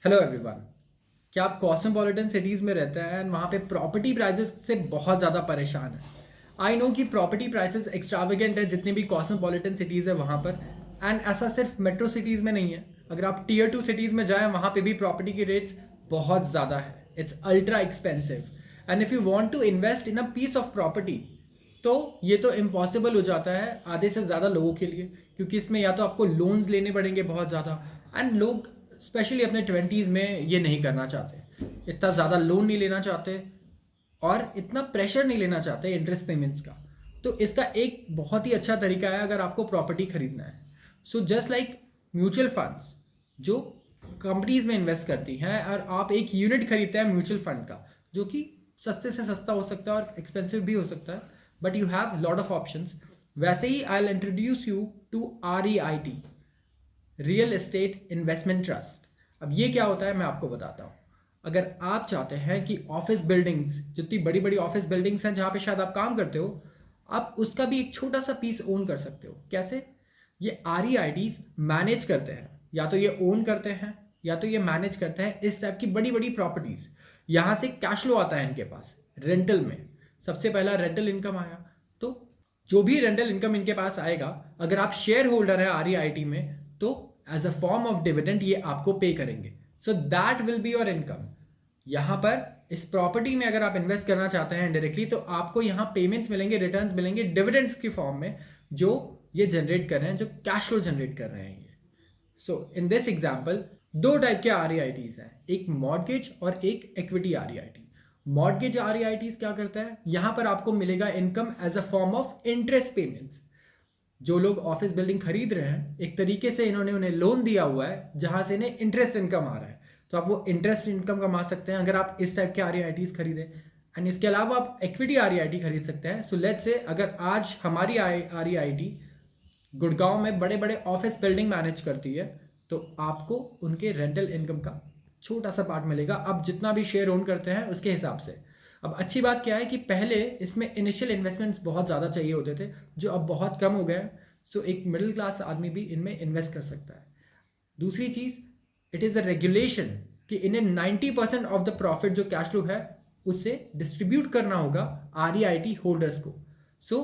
Hello everyone. क्या आप cosmopolitan cities में रहते हैं एंड वहाँ पे प्रॉपर्टी प्राइसेस से बहुत ज़्यादा परेशान हैं? आई नो कि प्रॉपर्टी प्राइसेस एक्स्ट्रावेगेंट है जितनी भी कॉस्मोपॉलिटन सिटीज़ है वहाँ पर। एंड ऐसा सिर्फ मेट्रो सिटीज़ में नहीं है, अगर आप टीयर 2 सिटीज़ में जाएं वहाँ पे भी प्रॉपर्टी की रेट्स बहुत ज़्यादा है। It's ultra expensive and if you want to invest in a piece of property तो ये तो इम्पॉसिबल हो जाता है आधे से ज़्यादा लोगों के लिए, क्योंकि इसमें या तो आपको लोन्स लेने पड़ेंगे बहुत ज़्यादा एंड लोग स्पेशली अपने 20s में ये नहीं करना चाहते, इतना ज़्यादा लोन नहीं लेना चाहते और इतना प्रेशर नहीं लेना चाहते इंटरेस्ट पेमेंट्स का। तो इसका एक बहुत ही अच्छा तरीका है अगर आपको प्रॉपर्टी खरीदना है। So just like mutual funds जो कंपनीज में इन्वेस्ट करती हैं और आप एक यूनिट खरीदते हैं म्यूचुअल फंड का, जो कि सस्ते से सस्ता हो सकता है और एक्सपेंसिव भी हो सकता है, but you have lot of options. वैसे ही I will introduce you to REIT, real estate investment trust. अब ये क्या होता है मैं आपको बताता हूँ। अगर आप चाहते हैं कि ऑफिस बिल्डिंग्स, जितनी बड़ी बड़ी ऑफिस बिल्डिंग्स हैं जहाँ पे शायद आप काम करते हो, आप उसका भी एक छोटा सा पीस ओन कर सकते हो। कैसे? ये REITs मैनेज करते हैं, या तो ये ओन करते हैं या तो ये मैनेज करते हैं इस टाइप की बड़ी बड़ी प्रॉपर्टीज। यहाँ से कैश फ्लो आता है इनके पास रेंटल में। सबसे पहला रेंटल इनकम आया, तो जो भी रेंटल इनकम इनके पास आएगा, अगर आप शेयर होल्डर है REIT में, तो as a form of dividend ये आपको पे करेंगे। So that will be your income. यहाँ पर इस प्रॉपर्टी में अगर आप इन्वेस्ट करना चाहते हैं डायरेक्टली, तो आपको यहाँ पेमेंट्स मिलेंगे, रिटर्न्स मिलेंगे डिविडेंड्स की फॉर्म में, जो ये जनरेट कर रहे हैं, जो कैश फ्लो जनरेट कर रहे हैं ये। सो इन दिस एग्जाम्पल दो टाइप के REITs हैं, एक मॉर्गेज और एक इक्विटी REIT। मॉर्गेज REITs क्या करता है, यहाँ पर आपको मिलेगा income as a form of interest payments. जो लोग ऑफिस बिल्डिंग खरीद रहे हैं, एक तरीके से इन्होंने उन्हें लोन दिया हुआ है जहां से इन्हें इंटरेस्ट इनकम आ रहा है, तो आप वो इंटरेस्ट इनकम कमा सकते हैं अगर आप इस टाइप के REITs खरीदें। एंड इसके अलावा आप इक्विटी REIT खरीद सकते हैं। सो लेट्स से अगर आज हमारी REIT गुड़गांव में बड़े बड़े ऑफिस बिल्डिंग मैनेज करती है, तो आपको उनके रेंटल इनकम का छोटा सा पार्ट मिलेगा, आप जितना भी शेयर ओन करते हैं उसके हिसाब से। अब अच्छी बात क्या है कि पहले इसमें इनिशियल इन्वेस्टमेंट्स बहुत ज़्यादा चाहिए होते थे, जो अब बहुत कम हो गए हैं। सो एक मिडिल क्लास आदमी भी इनमें इन्वेस्ट कर सकता है। दूसरी चीज़, इट इज़ अ रेगुलेशन कि इन्हें 90% ऑफ द प्रॉफिट जो कैश फ्लो है उसे डिस्ट्रीब्यूट करना होगा REIT होल्डर्स को। सो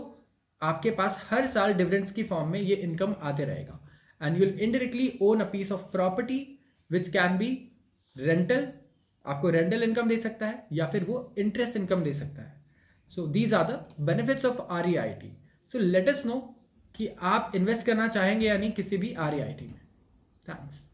आपके पास हर साल डिविडेंड्स की फॉर्म में ये इनकम आते रहेगा and you will indirectly own a piece of property which can be rental. आपको रेंटल इनकम दे सकता है या फिर वो इंटरेस्ट इनकम दे सकता है। So these are the benefits of REIT। So let us know कि आप इन्वेस्ट करना चाहेंगे या नहीं किसी भी REIT में। थैंक्स।